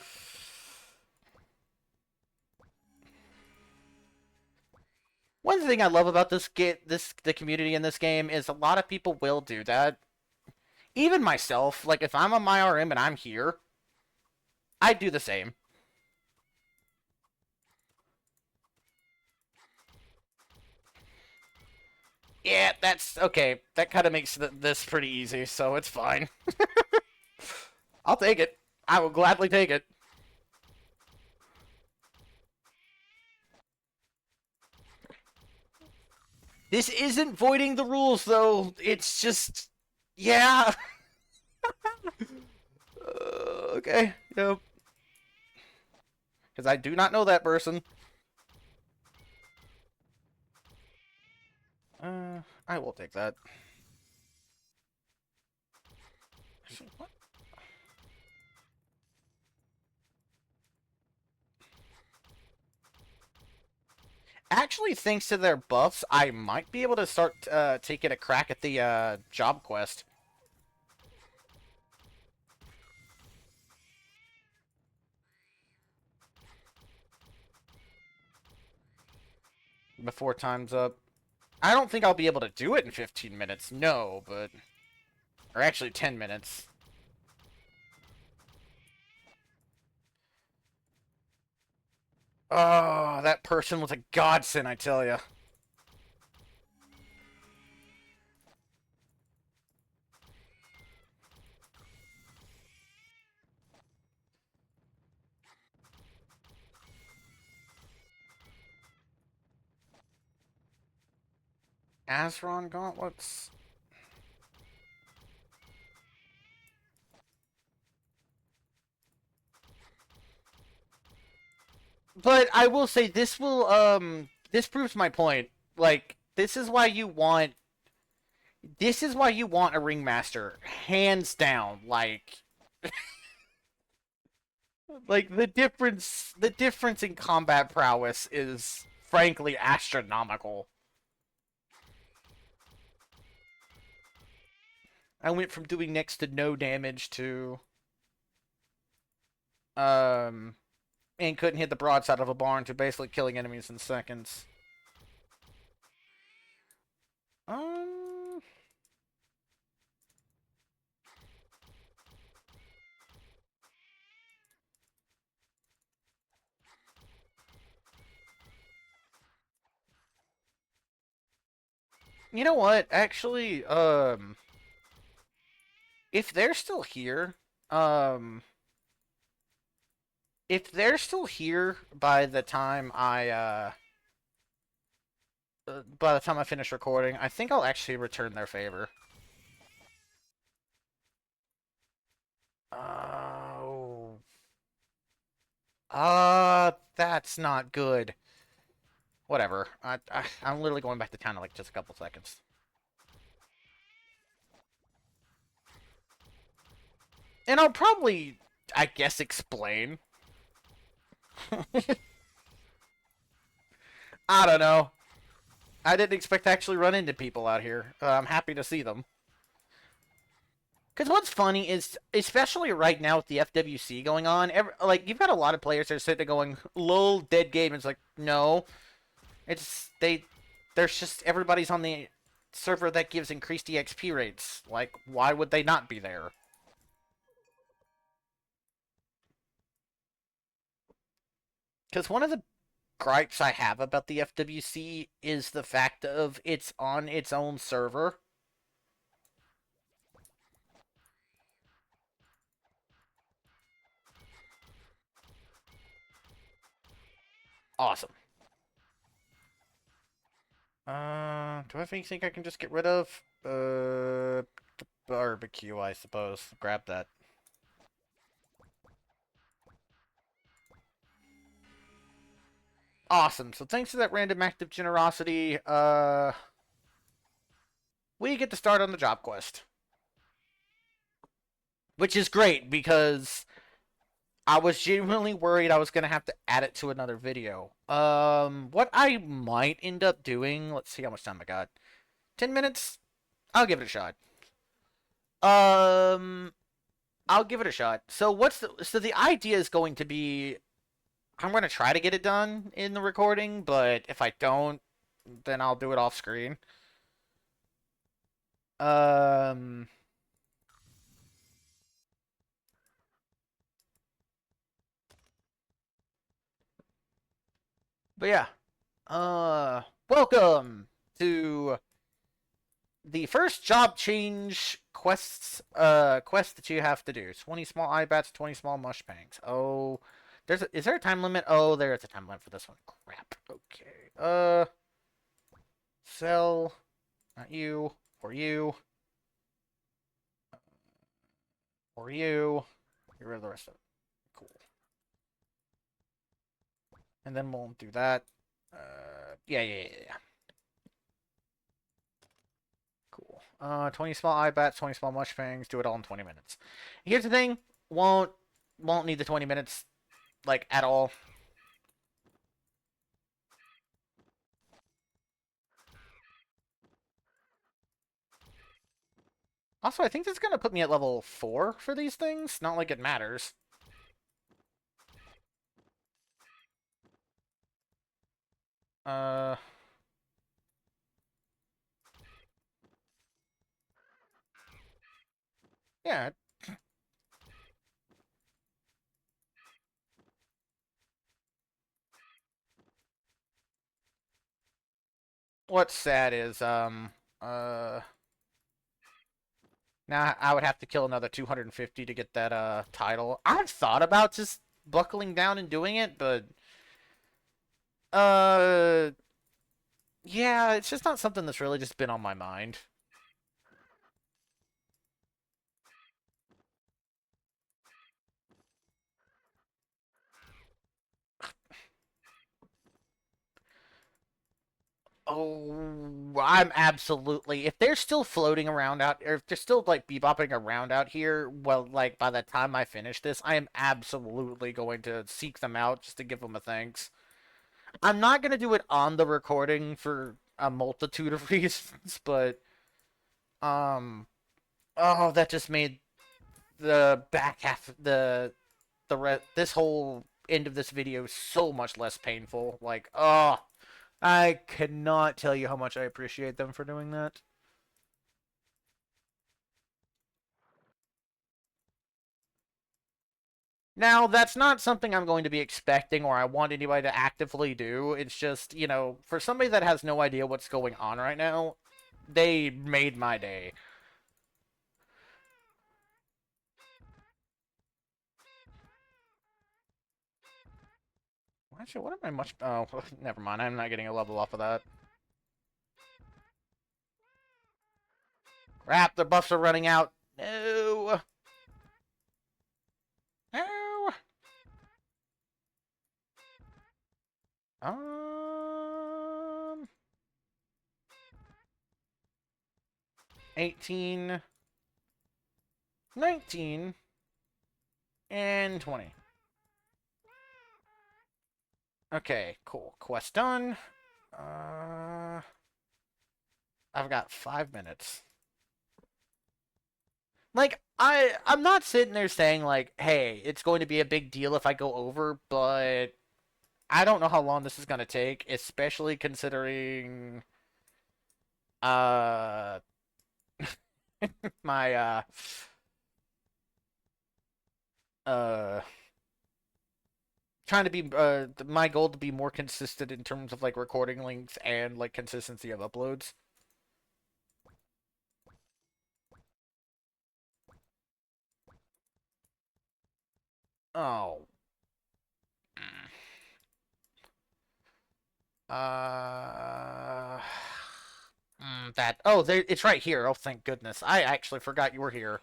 A: one thing I love about the community in this game is a lot of people will do that. Even myself, like if I'm on my RM and I'm here, I do the same. Yeah, that's okay. That kind of makes this pretty easy, so it's fine. I'll take it. I will gladly take it. This isn't voiding the rules, though. It's just... Yeah. Okay. Yep. Because I do not know that person. I will take that. What? Actually, thanks to their buffs, I might be able to start taking a crack at the job quest. Before time's up. I don't think I'll be able to do it in 15 minutes, no, but... Or actually 10 minutes. Oh, that person was a godsend, I tell ya. Azron gauntlets? But I will say this will this proves my point. Like this is why you want a ringmaster, hands down. Like the difference in combat prowess is frankly astronomical. I went from doing next to no damage to and couldn't hit the broadside of a barn to basically killing enemies in seconds. Um, you know what? Actually, if they're still here, um, if they're still here by the time I finish recording, I think I'll actually return their favor. Oh. That's not good. Whatever. I'm literally going back to town in like just a couple seconds. And I'll probably, I guess, explain. I don't know. I didn't expect to actually run into people out here. I'm happy to see them. Because what's funny is, especially right now with the FWC going on, like, you've got a lot of players that are sitting there going, lol, dead game. It's like, no. There's just, everybody's on the server that gives increased EXP rates. Like, why would they not be there? Because one of the gripes I have about the FWC is the fact of it's on its own server. Awesome. Do I think I can just get rid of? Barbecue, I suppose. Grab that. Awesome. So thanks to that random act of generosity, we get to start on the job quest. Which is great because I was genuinely worried I was gonna have to add it to another video. What I might end up doing, let's see how much time I got. 10 minutes? I'll give it a shot. Um, I'll give it a shot. So the idea is going to be I'm going to try to get it done in the recording, but if I don't, then I'll do it off screen. Um, but yeah. Welcome to the first job change quest that you have to do. 20 small eye bats, 20 small mush pangs. Oh, is there a time limit? Oh, there is a time limit for this one. Crap. Okay. Sell, not you, for you, for you. Get rid of the rest of it. Cool. And then we'll do that. Yeah. Cool. 20 small eye bats, 20 small mush fangs. Do it all in 20 minutes. Here's the thing. Won't need the 20 minutes, like, at all. Also, I think this is going to put me at level 4 for these things. Not like it matters. Uh... Yeah. What's sad is, now I would have to kill another 250 to get that, title. I've thought about just buckling down and doing it, but... Uh... Yeah, it's just not something that's really just been on my mind. Oh, I'm absolutely. If they're still floating around out, or if they're still like bebopping around out here, well, like by the time I finish this, I am absolutely going to seek them out just to give them a thanks. I'm not gonna do it on the recording for a multitude of reasons, but um, oh, that just made the back half this whole end of this video so much less painful. Like, oh. I cannot tell you how much I appreciate them for doing that. Now, that's not something I'm going to be expecting or I want anybody to actively do. It's just, for somebody that has no idea what's going on right now, they made my day. Actually, what am I much... Oh, never mind. I'm not getting a level off of that. Crap, the buffs are running out. No. No. 18, 19, and 20. Okay, cool. Quest done. I've got 5 minutes. Like, I'm not sitting there saying, like, hey, it's going to be a big deal if I go over, but I don't know how long this is going to take, especially considering, uh, my, uh, trying to be my goal to be more consistent in terms of like recording length and like consistency of uploads. Oh. Uh. That. Oh, there. It's right here. Oh, thank goodness. I actually forgot you were here.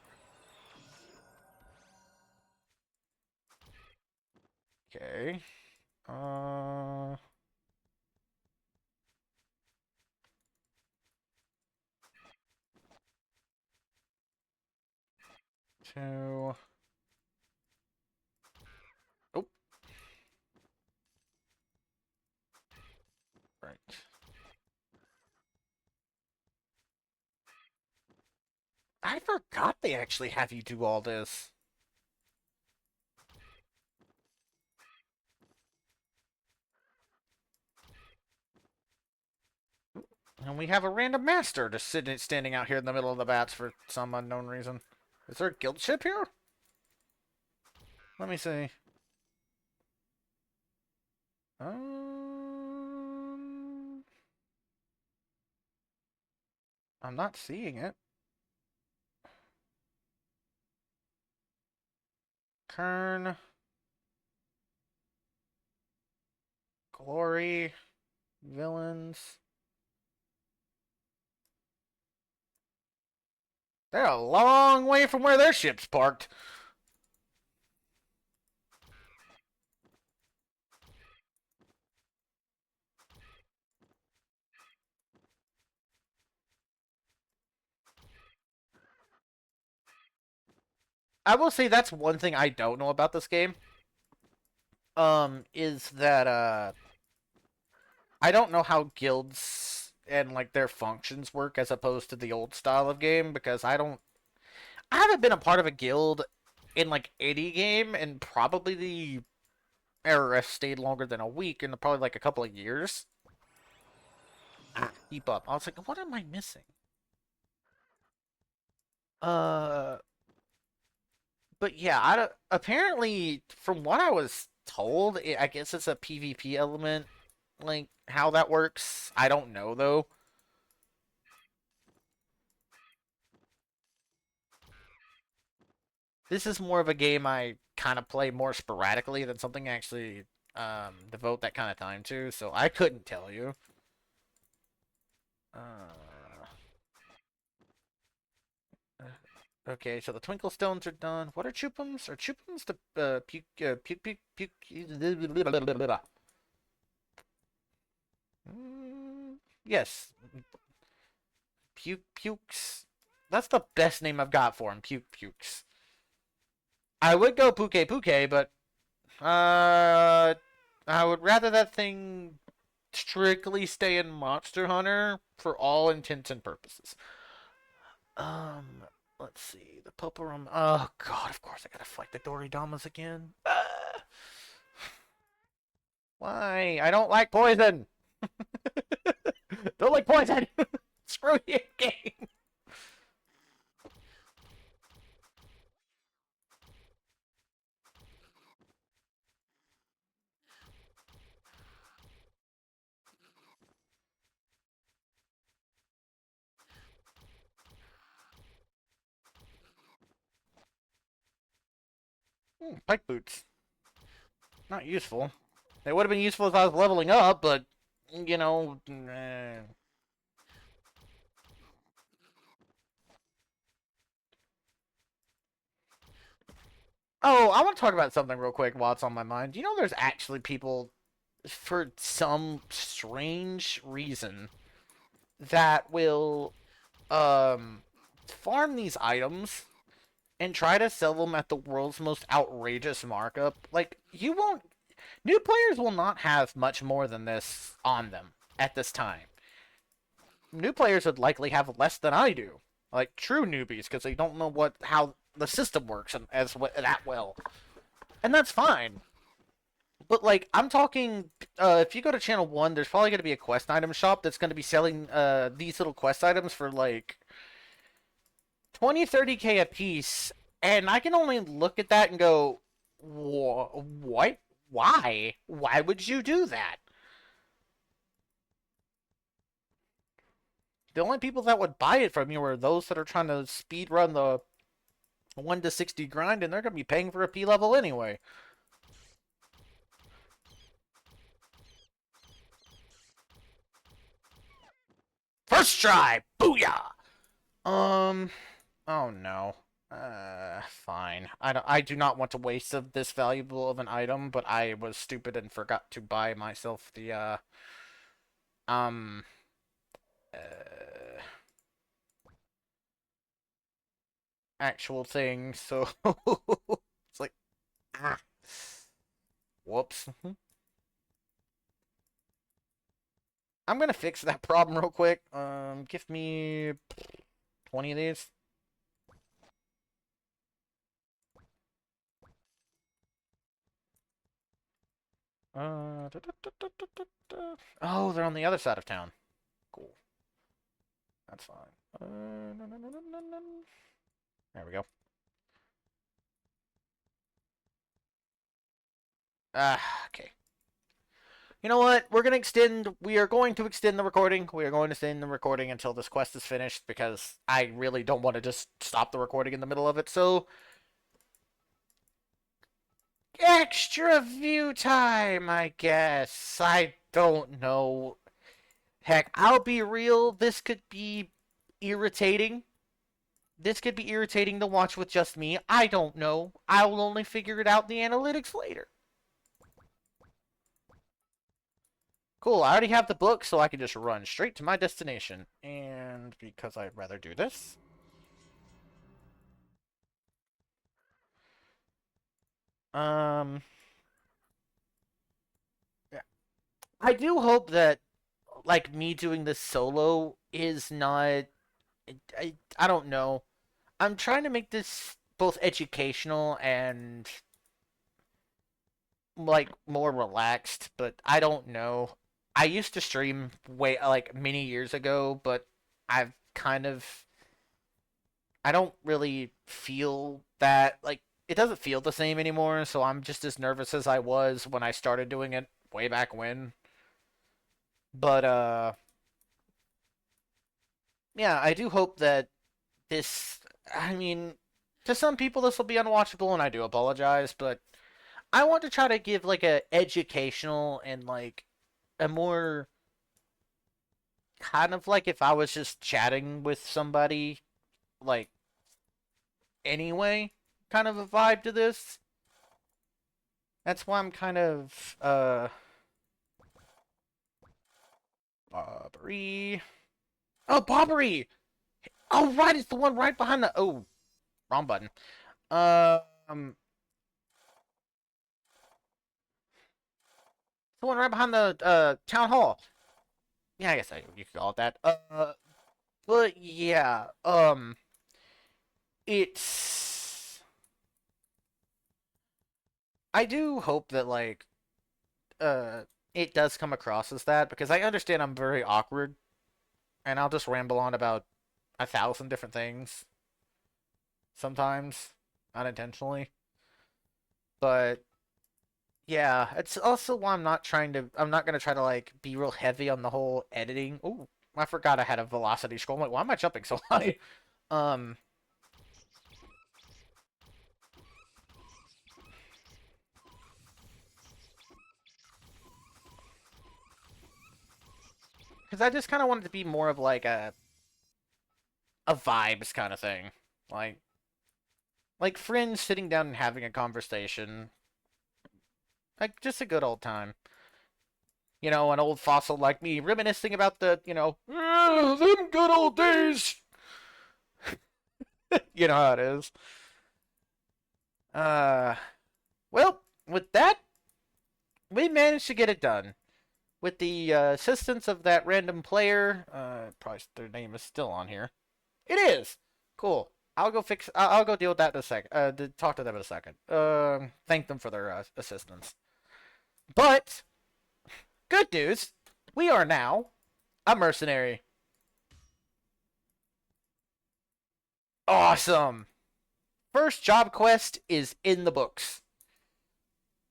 A: Okay. Uh. 2. Oh, right. I forgot they actually have you do all this. And we have a random master just standing out here in the middle of the bats for some unknown reason. Is there a guild ship here? Let me see. Um, I'm not seeing it. Kern, Glory, Villains. They're a long way from where their ship's parked. I will say that's one thing I don't know about this game. Is that I don't know how guilds and like their functions work as opposed to the old style of game because I haven't been a part of a guild in like any game and probably the RF stayed longer than a week and probably like a couple of years. Keep up. I was like, what am I missing? Uh, but yeah, I don't, apparently from what I was told, I guess it's a PvP element. Like how that works, I don't know though. This is more of a game I kind of play more sporadically than something I actually devote that kind of time to, so I couldn't tell you. Uh, okay, so the twinkle stones are done. What are chupums? Are chupums the puke puke puke puke? Yes, puke pukes. That's the best name I've got for him. Puke pukes. I would go puke puke, but uh, I would rather that thing strictly stay in Monster Hunter for all intents and purposes. Um, let's see. The Poporum. Oh, God, of course I gotta fight the Doridamas again. Why? I don't like poison! Don't like poison! Screw you, game! Pike boots. Not useful. They would have been useful if I was leveling up, but, you know. Oh, I want to talk about something real quick while it's on my mind. You know, there's actually people, for some strange reason, that will farm these items and try to sell them at the world's most outrageous markup. Like, you won't. New players will not have much more than this on them at this time. New players would likely have less than I do, like true newbies, because they don't know how the system works and that well, and that's fine. But like, I'm talking, if you go to channel 1, there's probably going to be a quest item shop that's going to be selling these little quest items for like 20, 30K a piece, and I can only look at that and go, what? Why? Why would you do that? The only people that would buy it from you are those that are trying to speed run the 1 to 60 grind, and they're going to be paying for a P level anyway. First try! Booyah! Oh no. Fine. I do not want to waste this valuable of an item, but I was stupid and forgot to buy myself the, um, uh, actual thing, so it's like, ah, whoops. I'm gonna fix that problem real quick. Give me 20 of these. Oh, they're on the other side of town. Cool. That's fine. No, no, no, no, no, no. There we go. Okay. You know what? We are going to extend the recording. We are going to extend the recording until this quest is finished because I really don't want to just stop the recording in the middle of it. So, extra view time, I guess. I don't know. Heck, I'll be real. This could be irritating. This could be irritating to watch with just me. I don't know. I'll only figure it out in the analytics later. Cool, I already have the book, so I can just run straight to my destination. And because I'd rather do this... Yeah. I do hope that, like, me doing this solo is not... I don't know. I'm trying to make this both educational and, like, more relaxed, but I don't know. I used to stream way, like, many years ago, but I've kind of... I don't really feel that, like, it doesn't feel the same anymore, so I'm just as nervous as I was when I started doing it way back when. But, yeah, I do hope that this, I mean, to some people this will be unwatchable, and I do apologize, but I want to try to give, like, a educational and, like, a more, kind of like if I was just chatting with somebody, like, anyway, kind of a vibe to this. That's why I'm kind of, Bobbery. Oh, Bobbery! Oh, right, it's the one right behind the... Oh, wrong button. The one right behind the, town hall. Yeah, I guess you could call it that. But yeah, it's... I do hope that, like, it does come across as that, because I understand I'm very awkward, and I'll just ramble on about 1,000 different things sometimes, unintentionally. But yeah, it's also why I'm not gonna try to, like, be real heavy on the whole editing. Ooh, I forgot I had a velocity scroll. I'm like, why am I jumping so high? Um, because I just kind of wanted to be more of like a vibes kind of thing, like friends sitting down and having a conversation, like just a good old time. You know, an old fossil like me reminiscing about the, them good old days. You know how it is. Uh, well, with that, we managed to get it done. With the assistance of that random player, probably their name is still on here. It is. Cool. I'll go fix. I'll go deal with that in a second. Talk to them in a second. Thank them for their assistance. But good news, we are now a mercenary. Awesome. First job quest is in the books.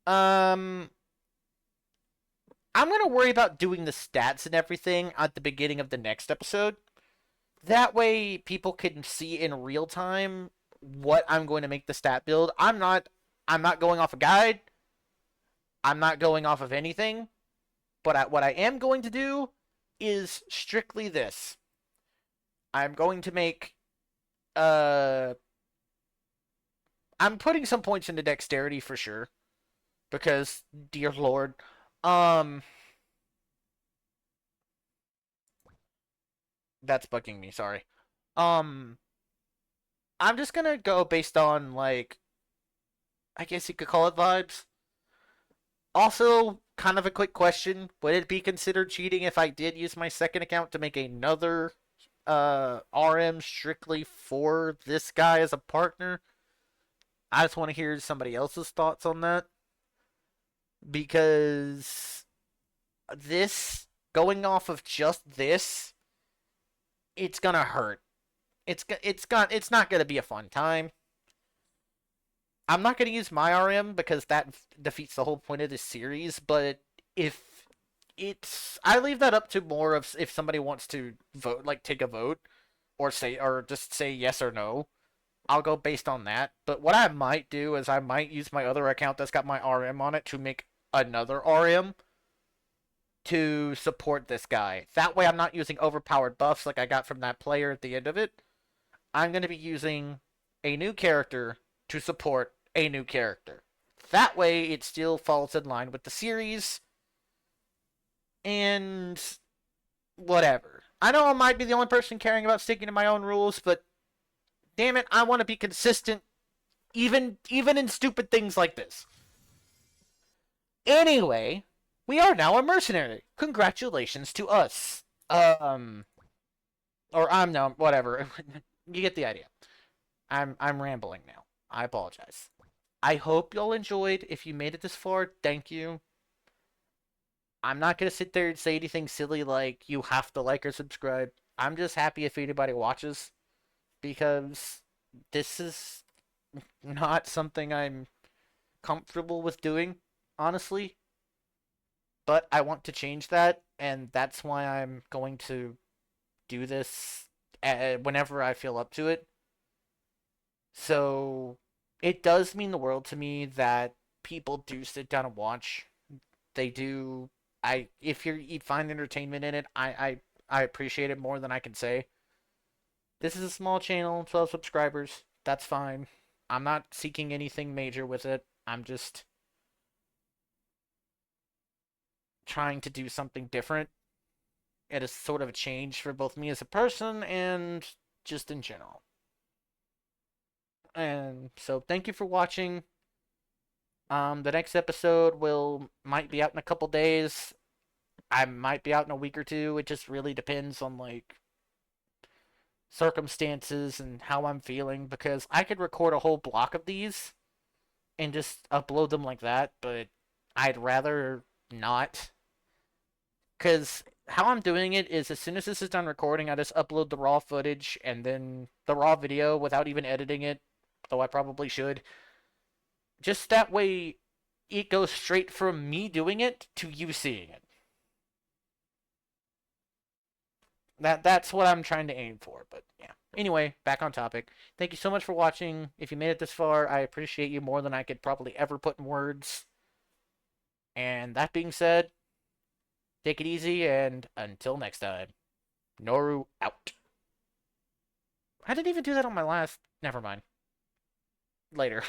A: Um, I'm gonna worry about doing the stats and everything at the beginning of the next episode. That way, people can see in real time what I'm going to make the stat build. I'm not going off a guide. I'm not going off of anything. But what I am going to do is strictly this. I'm going to make uh I'm putting some points into dexterity for sure because dear lord. Um that's bugging me, sorry. Um I'm just going to go based on like I guess you could call it vibes. Also, kind of a quick question, would it be considered cheating if I did use my second account to make another RM strictly for this guy as a partner? I just want to hear somebody else's thoughts on that because this going off of just this, it's gonna hurt. It's not gonna be a fun time. I'm not gonna use my RM because that defeats the whole point of this series. But if I leave that up to more of if somebody wants to vote, like take a vote or just say yes or no. I'll go based on that. But what I might do is I might use my other account that's got my RM on it to make another RM to support this guy. That way I'm not using overpowered buffs like I got from that player at the end of it. I'm going to be using a new character to support a new character. That way it still falls in line with the series and whatever. I know I might be the only person caring about sticking to my own rules, but damn it, I want to be consistent even in stupid things like this. Anyway, we are now a mercenary. Congratulations to us. Or I'm no whatever. You get the idea. I'm rambling now. I apologize. I hope y'all enjoyed. If you made it this far, thank you. I'm not gonna sit there and say anything silly like you have to like or subscribe. I'm just happy if anybody watches because this is not something I'm comfortable with doing, honestly. But I want to change that, and that's why I'm going to do this whenever I feel up to it. So it does mean the world to me that people do sit down and watch. They do. If you find entertainment in it, I appreciate it more than I can say. This is a small channel, 12 subscribers. That's fine. I'm not seeking anything major with it. I'm just trying to do something different. It is sort of a change for both me as a person and just in general. And so thank you for watching. The next episode might be out in a couple days. I might be out in a week or two. It just really depends on like circumstances and how I'm feeling because I could record a whole block of these and just upload them like that, but I'd rather not. Because how I'm doing it is as soon as this is done recording, I just upload the raw footage and then the raw video without even editing it, though I probably should. Just that way it goes straight from me doing it to you seeing it. That's what I'm trying to aim for, but yeah. Anyway, back on topic. Thank you so much for watching. If you made it this far, I appreciate you more than I could probably ever put in words. And that being said, take it easy, and until next time, Noru out. I didn't even do that on my last. Never mind. Later.